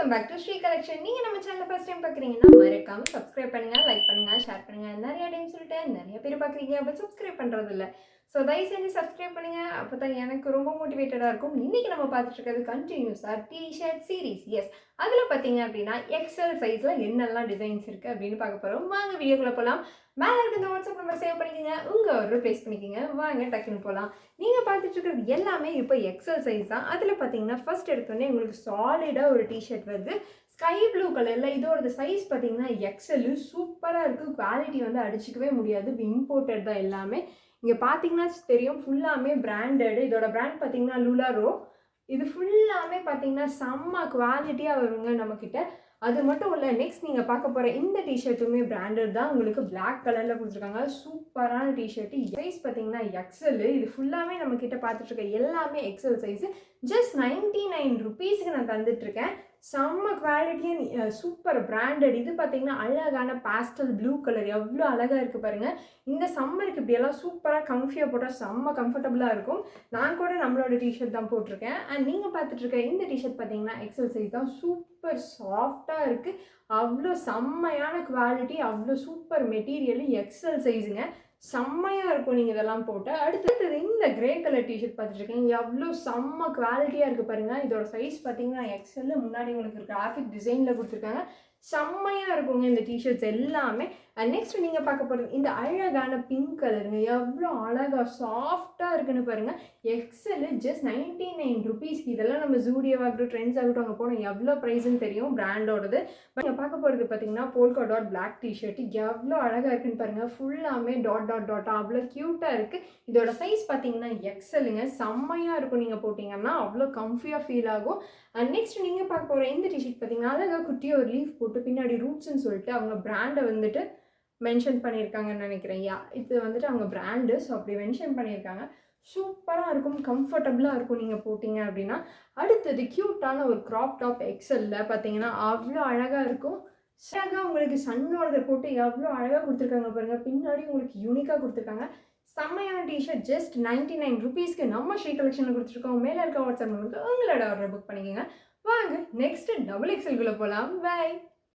Welcome back to Sri collection. நீங்க நம்ம சேனலை ஃபர்ஸ்ட் டைம் பார்க்குறீங்கன்னா மறக்காம சப்ஸ்கிரைப் பண்ணுங்க, லைக் பண்ணுங்க, ஷேர் பண்ணுங்க. நிறைய டைம் சொல்லிட்டேன், நிறைய பேர் பார்க்குறீங்க பட் சப்ஸ்கிரைப் பண்றது இல்லை. ஸோ தயவு செஞ்சு சப்ஸ்கிரைப் பண்ணுங்க, அப்போ தான் எனக்கு ரொம்ப மோட்டிவேட்டடாக இருக்கும். இன்னைக்கு நம்ம பார்த்துட்டு இருக்கிறது கண்டினியூஸாக டிஷர்ட் சீரீஸ். எஸ், அதில் பார்த்தீங்க அப்படின்னா எக்ஸல் சைஸில் என்னெல்லாம் டிசைன்ஸ் இருக்குது அப்படின்னு பார்க்க போகிறோம். வாங்க வீடியோக்குள்ளே போகலாம். மேலே இருக்க இந்த வாட்ஸ்அப் நம்பர் சேவ் பண்ணிக்கோங்க, உங்கள் ஆர்டர் ப்ளேஸ் பண்ணிக்கோங்க. வாங்க டக்குன்னு போகலாம். நீங்கள் பார்த்துட்டு இருக்கிறது எல்லாமே இப்போ எக்ஸல் சைஸ் தான். அதில் பார்த்தீங்கன்னா ஃபர்ஸ்ட் எடுத்தோடனே உங்களுக்கு சாலிடாக ஒரு டிஷர்ட் வருது, ஸ்கை ப்ளூ கலரில். இதோட சைஸ் பார்த்தீங்கன்னா எக்ஸல், சூப்பராக இருக்குது. குவாலிட்டி வந்து அடிச்சிக்கவே முடியாது, இம்போர்ட்டட் தான் எல்லாமே. இங்கே பார்த்தீங்கன்னா தெரியும், ஃபுல்லாமே பிராண்டடு. இதோட பிராண்ட் பார்த்தீங்கன்னா லுலாரோ. இது ஃபுல்லாமே பார்த்தீங்கன்னா செம்ம குவாலிட்டியாக வருங்க நம்மக்கிட்ட. அது மட்டும் இல்லை, நெக்ஸ்ட் நீங்கள் பார்க்க போகிற இந்த டிஷர்ட்டுமே பிராண்டட் தான். உங்களுக்கு பிளாக் கலரில் கொடுத்துருக்காங்க, சூப்பரான டிஷர்ட்டு. சைஸ் பார்த்தீங்கன்னா எக்ஸல். இது ஃபுல்லாமே நம்மக்கிட்ட பார்த்துட்டு இருக்க எல்லாமே எக்ஸல் சைஸு. ஜஸ்ட் 99 ருபீஸுக்கு நான் தந்துட்டுருக்கேன். செம்ம குவாலிட்டியாக சூப்பர் பிராண்டட். இது பார்த்தீங்கன்னா அழகான பாஸ்டல் ப்ளூ கலர், எவ்வளோ அழகாக இருக்குது பாருங்கள். இந்த சம்மருக்கு இப்படியெல்லாம் சூப்பராக கம்ஃபியாக போட்டால் செம்ம கம்ஃபர்டபுளாக இருக்கும். நான் கூட நம்மளோட டிஷர்ட் தான் போட்டிருக்கேன். அண்ட் நீங்கள் பார்த்துட்டு இருக்க இந்த டிஷர்ட் பார்த்தீங்கன்னா எக்ஸல் சைஸ் தான். சூப்பர் சாஃப்டாக இருக்குது, அவ்வளோ செம்மையான குவாலிட்டி, அவ்வளோ சூப்பர் மெட்டீரியல். எக்ஸல் சைஸுங்க, செம்மையாக இருக்கும் நீங்கள் இதெல்லாம் போட்டு. அடுத்தது இந்த கிரே கலர் டிஷர்ட் பார்த்துட்ருக்கீங்க, எவ்வளோ செம்ம குவாலிட்டியாக இருக்குது பாருங்கள். இதோட சைஸ் பார்த்தீங்கன்னா எக்ஸல். முன்னாடி உங்களுக்கு கிராஃபிக் டிசைனில் கொடுத்துருக்காங்க, செம்மையாக இருக்குங்க இந்த டிஷர்ட்ஸ் எல்லாமே. அண்ட் நெக்ஸ்ட் நீங்கள் பார்க்க போகிறது இந்த அழகான பிங்க் கலருங்க, எவ்வளோ அழகாக சாஃப்டாக இருக்குன்னு பாருங்கள். XL just 99 rupees. இதெல்லாம் நம்ம ஜூடியோவாகட்டும் ட்ரெண்ட்ஸ் ஆகட்டும் அங்கே போனால் எவ்வளோ ப்ரைஸ்ன்னு தெரியும் பிராண்டோடது. பட் நீங்கள் பார்க்க போகிறது பார்த்தீங்கன்னா போல்கா டாட் பிளாக் டிஷர்ட், எவ்வளோ அழகாக இருக்குன்னு பாருங்கள். ஃபுல்லாமே டாட் டாட் டாட்டாக அவ்வளோ க்யூட்டாக இருக்குது. இதோட சைஸ் பார்த்தீங்கன்னா எக்ஸலுங்க, செம்மையாக இருக்கும். நீங்கள் போட்டிங்கன்னா அவ்வளோ கம்ஃபியாக ஃபீல் ஆகும். அண்ட் நெக்ஸ்ட் நீங்கள் பார்க்க போகிற இந்த டிஷர்ட் பார்த்தீங்கன்னா அழகாக குட்டியாக ஒரு லீஃப் போட்டு பின்னாடி ரூட்ஸ்ன்னு சொல்லிட்டு அவங்க பிராண்டை வந்துட்டு மென்ஷன் பண்ணியிருக்காங்கன்னு நினைக்கிறேன். இது வந்துட்டு அவங்க பிராண்டு, ஸோ அப்படி மென்ஷன் பண்ணியிருக்காங்க. சூப்பராக இருக்கும், கம்ஃபர்டபுளாக இருக்கும் நீங்கள் போட்டிங்க அப்படின்னா. அடுத்தது க்யூட்டான ஒரு க்ராப் டாப் எக்ஸலில் பார்த்தீங்கன்னா அவ்வளோ அழகாக இருக்கும். அழகாக உங்களுக்கு சன்னோடதை போட்டு எவ்வளோ அழகாக கொடுத்துருக்காங்க பாருங்கள். பின்னாடி உங்களுக்கு யூனிக்காக கொடுத்துருக்காங்க. செம்மையான டிஷர்ட் ஜஸ்ட் 99 ருபீஸ்க்கு நம்ம ஸ்ரீ கலெக்ஷனில் கொடுத்துருக்கோம். மேலே இருக்க வாட்ஸ்அப் நம்பருக்கு உங்களோட ஆர்டர் புக் பண்ணிக்கோங்க. வாங்க நெக்ஸ்ட்டு டபுள் எக்ஸல்குள்ளே போகலாம். பை.